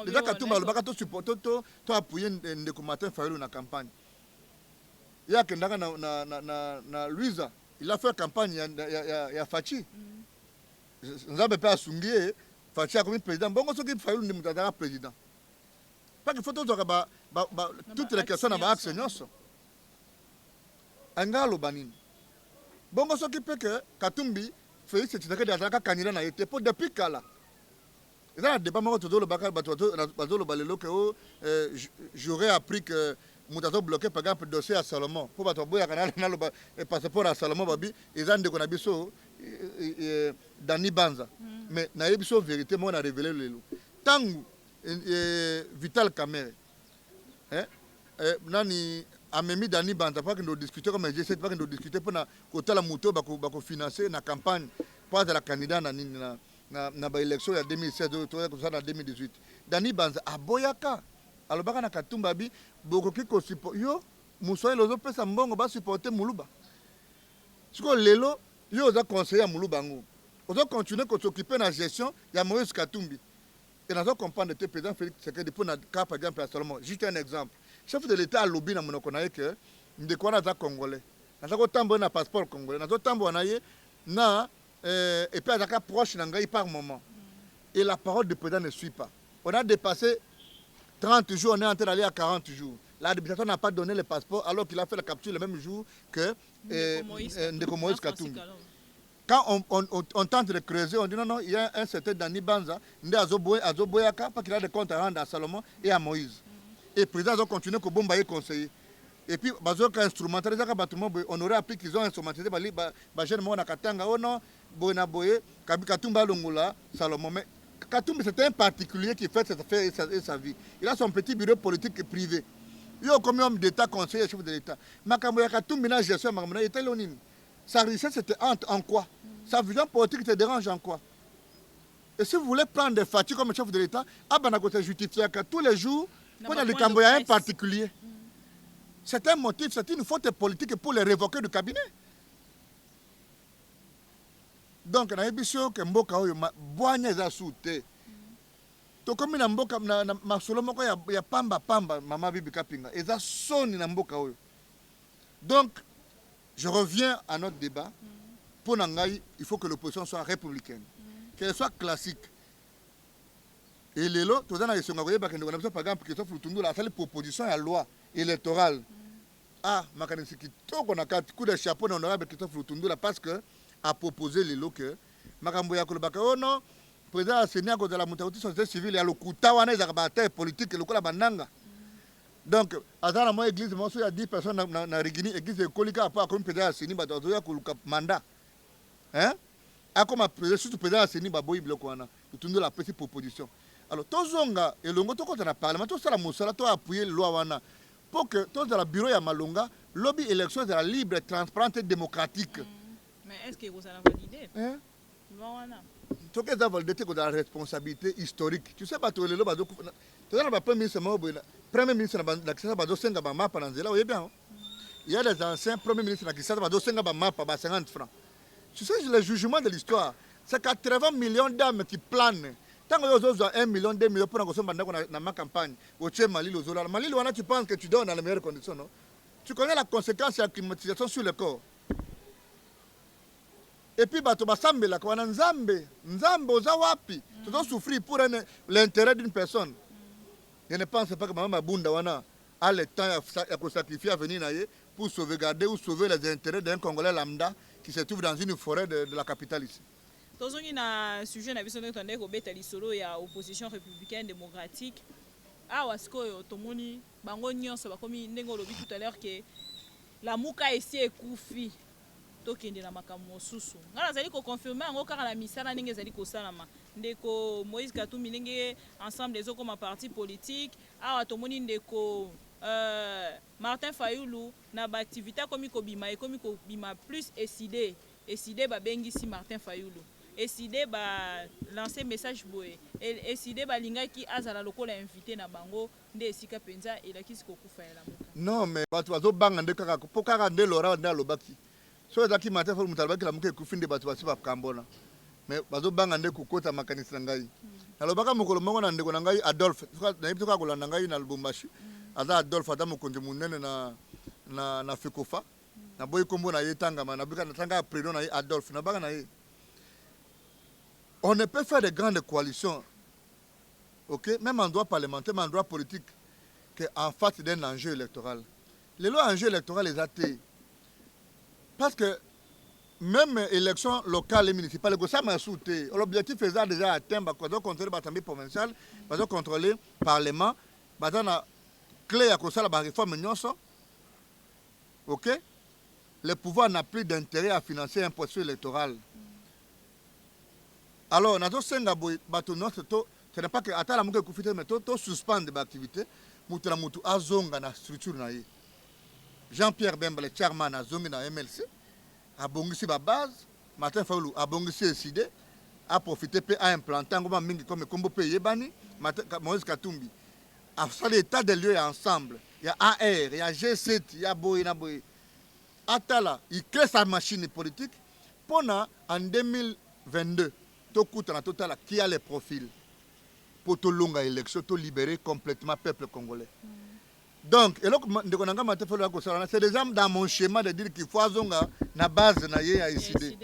Déjà Katumba alobaka to supporter to appuyer ndeko Martin Fayulu na campagne. Ya kendaka na Luisa, il a fait campagne ya Fachi. Nzambe pe asungie Fachi comme président. Bongo soki Fayulu ndi mutadaka président. Pas qu'il faut toutes les questions na ba axe nyonso. Angalo banini. Bongo soki pe que Katumbi Félix Tshisekedi de ataka candidat na été pour depuis kala. Et ça débat moko todo le baka bato le balelo que j'aurais appris que mutato bloqué par exemple dossier à Salomon pour bato boya kana na le passeport à Salomon babi ezan de kona biso Dani Banza. Mais na yebiso vérité moi na révélé lelo. Tangu Vital Kamerhe nani amemi Dani Banza pas que nous discuter comme G7 pas que nous discuter pour na kotala muto bako financer na campagne pas de la candidat na ba élection ya 2016 comme ça en 2018 Dani Banza aboyaka alobaka na Katumba bi bokoki ko support yo musoye lozo pesa mbongo ba supporter Muluba siko lelo yo oza conseiller Muluba ngo ozo continuer ko s'occuper na gestion ya Moïse Katumbi et nous comprendre que le président Félix Tshisekedi pour na cas par exemple à Salomon juste un exemple chef de l'état a lobby na monoko na que ndeko na za congolais na za ko tambo na passeport congolais na zo tambo na ye na et puis à proche n'engaille par moment et la parole du président ne suit pas. On a dépassé 30 jours, on est en train d'aller à 40 jours. L'administration n'a pas donné le passeport alors qu'il a fait la capture le même jour que Ndeko Moïse Katumbi. Quand on tente de creuser, on dit non, il y a un certain Dani Banza, Ndé Azoboyaka, parce qu'il a des comptes à rendre à Salomon et à Moïse. Et le président a continué que Bombaye conseiller. Et puis, on aurait appris qu'ils ont instrumentalisé les jeunes gens Katanga. Oh non, Boye, Katumba Longula, Salomon. Mais Katumba, c'est un particulier qui fait cette affaire et sa vie. Il a son petit bureau politique privé. Il a comme homme d'État, conseiller, chef de l'État. Makamboya Katumba, la gestion, sa richesse, c'était en quoi? Sa vision politique te dérange en quoi? Et si vous voulez prendre des fatigues comme chef de l'État, Abanako se justifie que tous les jours, quand il y a le Camboya, un particulier. C'est un motif, c'est une faute politique pour les révoquer du cabinet. Donc, on a vu que Mboka boanya za soute. To comme na Mboka na masolo moko ya pamba mama bibi kapinga. Eza soni na Mboka oyo. Donc, je reviens à notre débat. Pour Nangaï, il faut que l'opposition soit républicaine, qu'elle soit classique. Et les lots, tout ça, par exemple, que la seule proposition à la loi électorale. Ah, Makanisiki, on a quatre coups de chapeau honorable Christophe Lutundula parce que a proposé les lots que Makamboya Kolobaka, oh non, président Sénégal de la montée société civile, il y a le Koutawana, il y a la bataille politique, le Kola Bandanga. Donc, à la moindre église, il y a 10 personnes dans la Régini, église de Kolika, à part comme président Sénégal, il y a un mandat. Hein? A comme surtout président Sénégal, il y a la petite proposition. Alors, Tozonga et le Ngoto contre le Parlement, tout ça, la Moussala, tout appuyer la loi wana pour que tout dans le bureau ya Malonga, lobby élection de la libre, transparente et démocratique. Mais est-ce que vous allez valider? Hein? Voilà. Tout que ça valide que la responsabilité historique. Tu sais pas tout le loba. Tu sais pas premier ministre na kisa ba do senga ba mapa na nzela, oui bien. Il y a des anciens premiers ministres na kisa ba do senga ba mapa ba 50 francs. Tu sais le jugement de l'histoire, c'est 80 millions d'âmes qui planent. Tant que vous avez 1 million, 2 millions pour ma campagne, au Mali, tu penses que tu donnes dans les meilleures conditions, non? Tu connais la conséquence de la climatisation sur le corps. Et puis, tu vas s'embêter, tu vas tu dois souffrir pour l'intérêt d'une personne. Je ne pense pas que Mme Bunda a le temps de sacrifier à venir pour sauvegarder ou sauver les intérêts d'un Congolais lambda qui se trouve dans une forêt de la capitale ici. Tozongi na sujet na biso ndeko kobeta lisolo ya opposition républicaine démocratique. Awa sikoyo tomoni bango nyonso bakomi ndenge olobi tout à l'heure que la muka esi ekufi tokende na makambo mosusu. Ngala zali ko confirmer ngo kaka na misala ndenge zali ko salama. Ndeko Moïse Katumbi ndenge ensemble les autres comme parti politique. Awa tomoni ndeko Martin Fayulu na ba activité komi ko bima plus ECD ba bengisi Martin Fayulu. Décidé ba lancer message boye et décidé ba linga ki azala lokola invité na bango nde esika penza et la kisi kokufa ya la muka. Non mais batu bazo banga nde kaka pokara nde lora nda lobaki. So ezaki Martin Fayulu mutalabaki la muka ekufi nde batu basi ba kambona. mais bazobanga nde kokota makanisi na ngai nalobaka mokolo moko na ndeko na ngai Adolphe nayebi toka kolanda ngai na Lubumbashi aza Adolphe ata mokonzi munene na Fekofa na boyi kombo na ye tangama na bika na tanga prénom na ye Adolphe na baka na ye. On ne peut faire de grandes coalitions, ok, même en droit parlementaire, même en droit politique, qu'en face d'un enjeu électoral. Les lois enjeux électoraux les athées. Parce que même élections locales et municipales, l'objectif est déjà atteint, parce qu'on contrôle l'Assemblée provinciale, parce qu'on contrôle le Parlement, parce qu'on a clé à cause de la réforme, ok? Le pouvoir n'a plus d'intérêt à financer un processus électoral. Alors, nous ce n'est pas que à la mouke koufite mais to suspendre l'activité, mutu na mutu azonga na structure na ye. Jean-Pierre Bemba le chairman azongi na MLC, a bongisi ba base, Martin Fayulu a bongisi SID, a profité pe a implanté ngoma mingi comme kombo pe yebani, Moïse Katumbi. A fait l'état des lieux ensemble. Il y a AR, il y a G7, il y a Boyina Boy. Atala, il crée sa machine politique pendant en 2022. Qui a les profils pour tout longue élection, tout libérer complètement le peuple congolais. Donc, c'est déjà dans mon schéma de dire qu'il faut avoir une base à décider.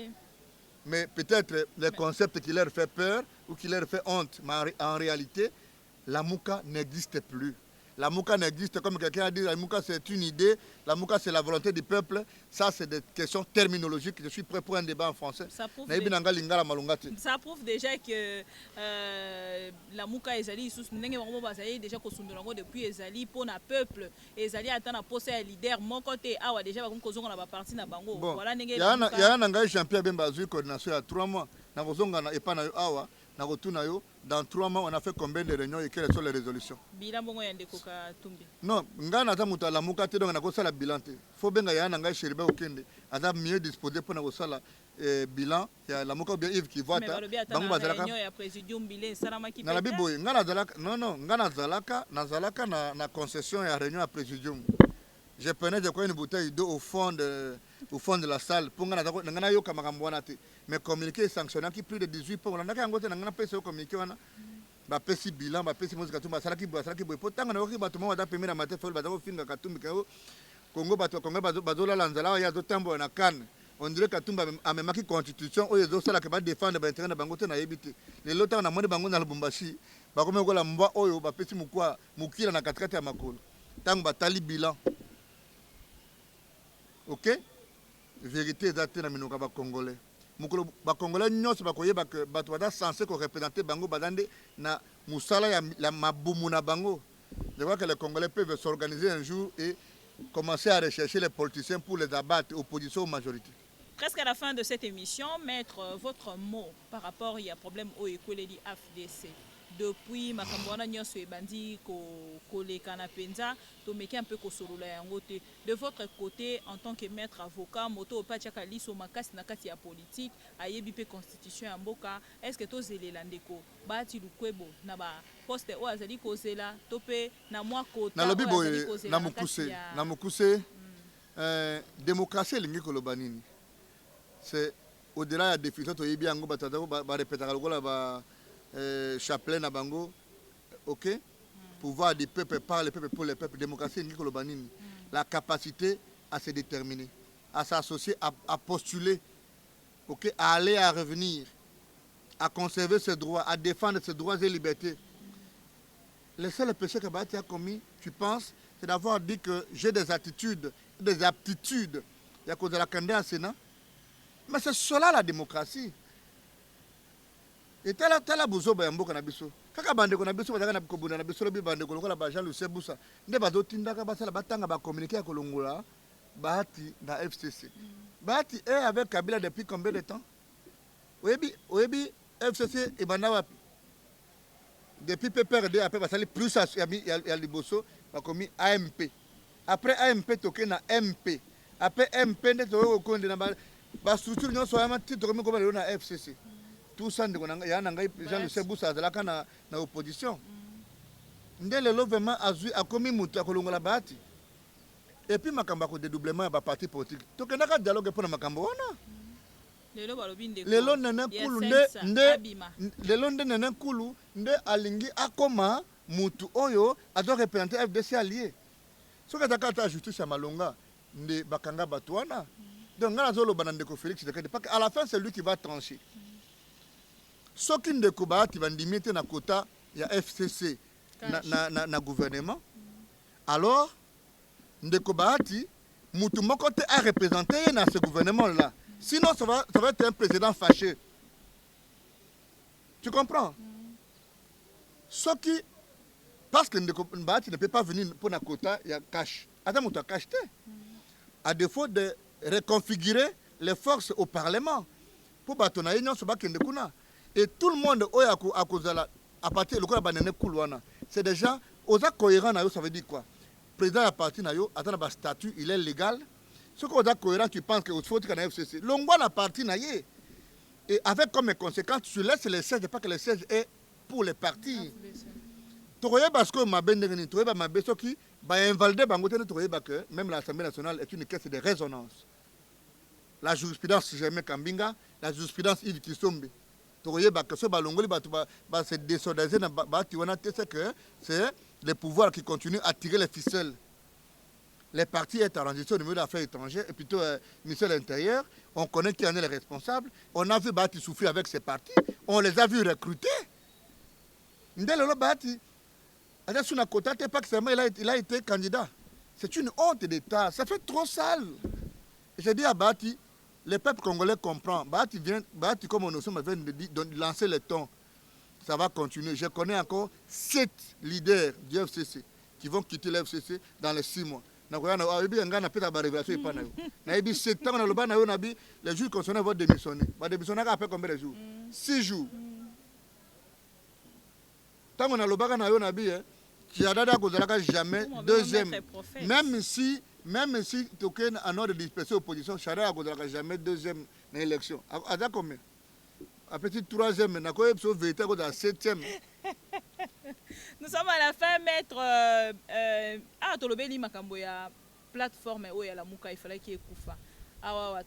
Mais peut-être le concept qui leur fait peur ou qui leur fait honte, mais en réalité, la Mouka n'existe plus. La Mouka n'existe, comme quelqu'un a dit, la Mouka c'est une idée, la Mouka c'est la volonté du peuple. Ça c'est des questions terminologiques. Je suis prêt pour un débat en français. Ça prouve déjà que la Mouka Ezali déjà depuis Ezali pour le peuple. Ezali attend à poser un leader. Mon côté, déjà on a parti na bango. Voilà il y a un Jean-Pierre Bemba Azui coordination il y a 3 mois. Dans 3 mois, on a fait combien de réunions et quelles sont les résolutions? Non, ngana ta muta la muka te donc na ko sala bilan te. Faut benga ya nanga sheriba okende. Ada mieux disposé pour na ko sala bilan ya la muka bien Yves qui voit ta. Bango bazalaka réunion ya présidium bilan salama ki. Na la biboy ngana zalaka non ngana zalaka na concession ya réunion ya présidium. Je prenais une bouteille d'eau au fond de la salle pour ngana yo kamakambo wana te. Mais communiquer sanctionnant qui plus de 18 pour on a ngote ngana pesa communiquer wana. Ba pesi bilan ba pesi mozika tumba salaki boy potanga na ko ba tuma wada pemira mate fol ba finga katumbi ko Congo bazola lanzala ya zo tambo na kan on dirait Katumba amemaki constitution oyo zo sala ke ba défendre ba intérêt na bango te na yebite le lota na moni bango na Lubumbashi ba kome ko la mbwa oyo ba pesi mukwa mukila na katikati ya makolo tango ba tali bilan. OK, vérité exacte na minoka ba congolais mukolo ba congolais nyonso ba koyeba que bato bada censé ko représenter bango badande na musala ya la mabumu na bango. Je vois que les Congolais peuvent s'organiser un jour et commencer à rechercher les politiciens pour les abattre, opposition aux majorités. Presque à la fin de cette émission, mettre votre mot par rapport il y a problème au Ekoledi AFDC. Depuis Makambwana Nyonso et Bandi Kole Kanapenza, Tomeki un peu Kosolola Yangote. De votre côté, en tant que maître avocat, Moto Pachakali Somakas Nakati ya politique, Ayebipe Constitution Amboka, est-ce que tous les Landeko, Bati Lukwebo, Naba, Poste Oazali Kozela, Tope, Namwa Kota, Nalobi Boye, Namukuse, démocratie lingi kolobanini. C'est au-delà de la définition de Yebi Ango Batadao, répéter la chapelet na bango, ok, pouvoir du peuple par le peuple pour le peuple, démocratie lingi kolobanini. La capacité à se déterminer, à s'associer, à postuler, ok, à aller, à revenir, à conserver ses droits, à défendre ses droits et libertés. Le seul péché que Bati a commis, tu penses, c'est d'avoir dit que j'ai des attitudes, des aptitudes. Il y a cause de la candidature au Sénat. Mais c'est cela la démocratie. Et tel a besoin de Mboka Nabiso. Kaka bande ko Nabiso bazaka na kobuna Nabiso lobi bande ko lokola ba Jean Lucien Boussa. Nde bazotinda ka basala batanga ba communiquer ya kolongola Bahati na FCC. Bahati est avec Kabila depuis combien de temps? Oyebi FCC et banda wapi? Depuis PPRD après basali plus ya liboso ba komi AMP. Après AMP toke na MP. Après MP nde to konde na ba structure nyonso ya titre comme ko na FCC. Tout ça ya na ngai Jean Lucien Boussa azalaka na opposition. Nde lelo vraiment azui akomi mutu akolongola Bahati. Et puis makamba ko dédoublement ya ba parti politique. Tokendaka dialogue pour na makambo wana. lelo nene nkulu lelo nde nene nkulu nde alingi akoma mutu oyo azo représenter FDC allié soki azaka ata justice ya malonga nde bakanga bato wana donc nga nazoloba na ndeko Félix Tshisekedi parce qu'à la fin c'est lui qui va trancher soki ndeko Bahati bandimi te na kota ya FCC na gouvernement alors ndeko Bahati mutu moko te a représenté dans ce gouvernement là sinon ça va être un président fâché tu comprends soki parce que ndeko Bahati ne peut pas venir pour na kota ya cash ata mutu a cash te à défaut de reconfigurer les forces au parlement pour bato na union so bakende kuna et tout le monde oyo akozala à partir lokola banene kulwana c'est déjà oza cohérent na yo ça veut dire quoi président ya parti na yo atana ba statut il est légal ce que oza cohérent tu penses que faut que na FCC longwa na parti na ye et avec comme conséquence tu laisses les sièges pas que les sièges est pour les partis tokoye parce que mabende ni tokoye ba mabeso ki ba invalider bango te tokoye ba que même l'Assemblée nationale est une caisse de résonance la jurisprudence Germain Kambinga la jurisprudence Yves Kisombe tokoye ba que so ba longoli ba se désolidariser na ba tiwana te c'est que c'est les pouvoirs qui continuent à tirer les ficelles. Les partis est en transition au niveau des affaires étrangères et plutôt ministère de l'Intérieur. On connaît qui en est le responsable. On a vu Bahati souffrir avec ses partis. On les a vus recruter. Ndelo Bahati, pas que seulement il a été candidat. C'est une honte d'État. Ça fait trop sale. Et j'ai dit à Bahati, le peuple congolais comprend. Bahati, comme on vient de lancer le ton. Ça va continuer. Je connais encore 7 leaders du FCC qui vont quitter le FCC dans les 6 mois. Les juges concernés vont démissionner. Ils vont démissionner après combien de jours 6 jours. Tant qu'on a le bagan na qui a jamais deuxième. Même si tu as un ordre de disperser l'opposition, Chara n'a jamais deuxième élection. À combien? À petit troisième, nous sommes à 7e. Nous sommes à la fin, maître. Tolobeli Makamboya, plateforme où il y a la mouka, il fallait qu'il y ait Koufa.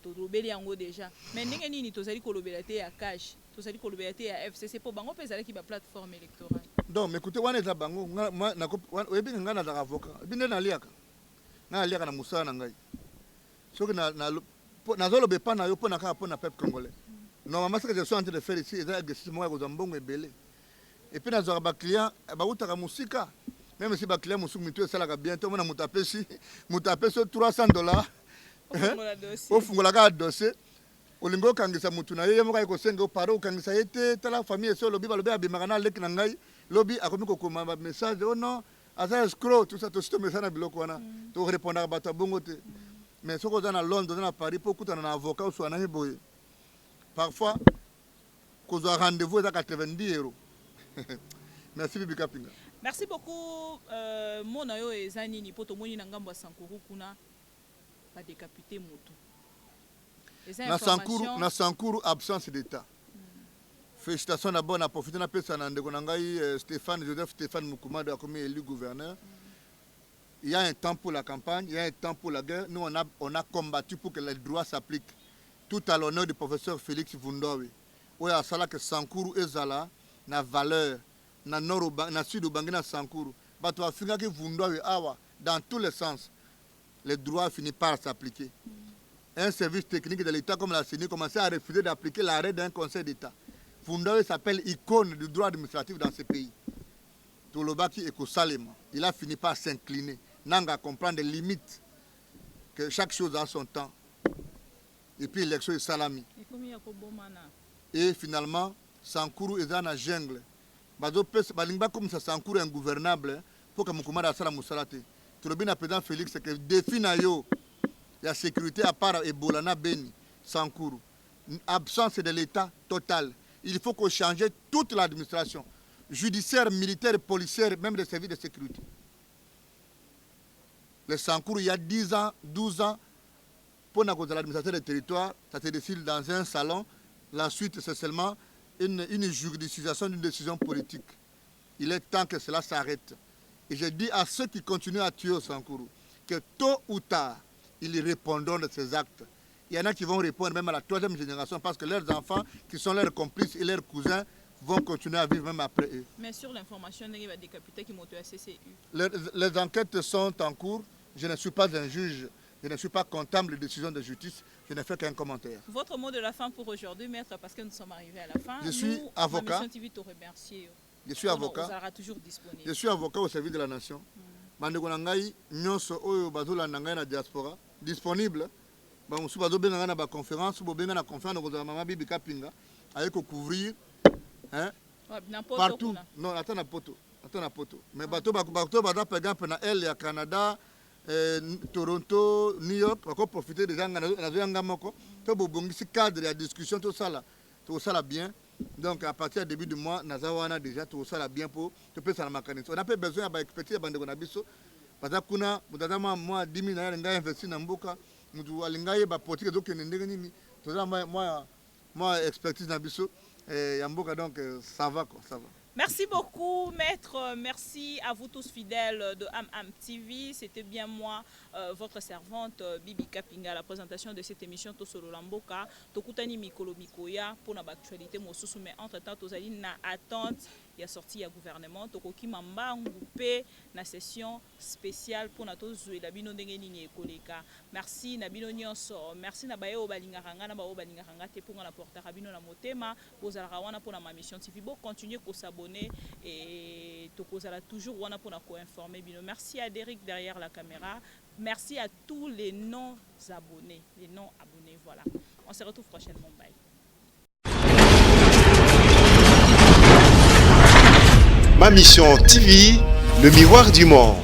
Tolobeli Yango déjà. Mais nous avons dit que à cash, nous avons dit à FCC pour Bango, mais qui la plateforme électorale. Donc, écoutez, on est à Bango, on a un avocat. On a un Moussa Nangai. Ce que nous avons pas na peuple congolais. Normalement, ce que je suis en train de faire ici, c'est que moi, je suis belé. Et puis, nous avons des clients, musique. Même si les clients sont ça bientôt, on a tapé sur $300. Au fond, on a dossier. Au lingo, quand il y a des gens qui ont parlé, quand il y a la famille, le lobby, le lobby a commis un message. Oh non, ça escroc, tout ça, tout ce message, tu répondre à Batabongo. Mais ce qu'on a à Londres, à Paris, beaucoup d'avocats sont en boy. Parfois, qu'on a rendez-vous à 90 €. Merci, Bibi Kapinga. Merci beaucoup. Mon ayo et Zanini, poto moni nangamba Sankuru kuna pas décapité moto. Na Sankuru absence d'État. Félicitations d'abord na profiter na pesa na ndeko nangai Joseph Stéphane Mukumada comme élu gouverneur. Il y a un temps pour la campagne, il y a un temps pour la guerre. Nous on a combattu pour que les droits s'appliquent. Tout à l'honneur du professeur Félix Vundowe. Où il y a ça que Sankuru et Zala na valeur na nord na sud Ubangi na Sankuru. Bato afinga que Vundowe awa dans tous les sens. Les droits finissent par s'appliquer. Un service technique de l'État comme la CENI commençait à refuser d'appliquer l'arrêt d'un conseil d'État. Vundowe s'appelle icône du droit administratif dans ce pays. Tolobaki Eko Salema, il a fini par s'incliner. Nanga comprendre les limites que chaque chose a son temps. Et puis l'élection est salami. Et finalement, Sankuru est dans la jungle. Balingba comme ça, Sankuru est ingouvernable pour que Moukoumada Sala Moussalate. Tout le bien à président Félix, c'est que défi na yo, la sécurité à part Ebola na Beni, Sankuru. Absence de l'État total. Il faut qu'on change toute l'administration, judiciaire, militaire, policière, même les services de sécurité. Le Sankuru, il y a 10 ans, 12 ans, pour l'administration des territoires, ça se décide dans un salon. La suite, c'est seulement une juridisation d'une décision politique. Il est temps que cela s'arrête. Et je dis à ceux qui continuent à tuer au Sankuru que tôt ou tard, ils répondront de ces actes. Il y en a qui vont répondre même à la 3e génération parce que leurs enfants, qui sont leurs complices et leurs cousins, vont continuer à vivre même après eux. Mais sur l'information, il y a des décapiter qui montent à CCU. Les enquêtes sont en cours. Je ne suis pas un juge, je ne suis pas comptable de décision de justice. Je ne fais qu'un commentaire. Votre mot de la fin pour aujourd'hui, maître, parce que nous sommes arrivés à la fin. Je suis avocat. TV te remercier. Je suis avocat. Toujours disponible. Je suis avocat au service de la nation. Bandeko na ngai nyonso oyo bazolanda ngai na diaspora disponible. Ba musu bazobenga na ba conférence, bo benga na conférence ko mama Bibi Kapinga aye ko couvrir hein partout. Non, attends na poto. Mais bato bada par exemple na elle ya Canada, Toronto, New York, bako profiter des gens na zoyanga moko. To bo bongisi cadre ya discussion tout ça là bien. Donc à partir du début du mois, Nazawana déjà tout ça là bien pour te faire ça mécanisme. On n'a pas besoin d'expertise bande ko na biso. Parce que kuna mutazama moi 10 000 na nga investi na mboka, mutu alingaye ba politique donc ndenge nini. Tozama moi expertise na biso ya mboka donc ça va quoi, ça va. Merci beaucoup, maître. Merci à vous tous fidèles de AM TV. C'était bien moi, votre servante Bibi Kapinga, à la présentation de cette émission Tosolo Lamboka. Tokutani Mikolo Mikoya pour l'actualité. Mais entre-temps, Tozali na attente. Il y a sorti le gouvernement. Tokoki Mamba Ngoupé na session spéciale pour notre Zoué Labino Dengenini Koleka. Merci Nabino Nyonso. Merci Nabayo Balingaranga, Nabao Balingaranga, Tepunga la Porta Rabino la Motema. Bozalarawana pour la mission TV. Bon, continuez à s'abonner et Tokozala toujours wana pour nous informer. Merci à Derek derrière la caméra. Merci à tous les non-abonnés. Les non-abonnés, voilà. On se retrouve prochainement. Bye. Ma mission TV, le miroir du monde.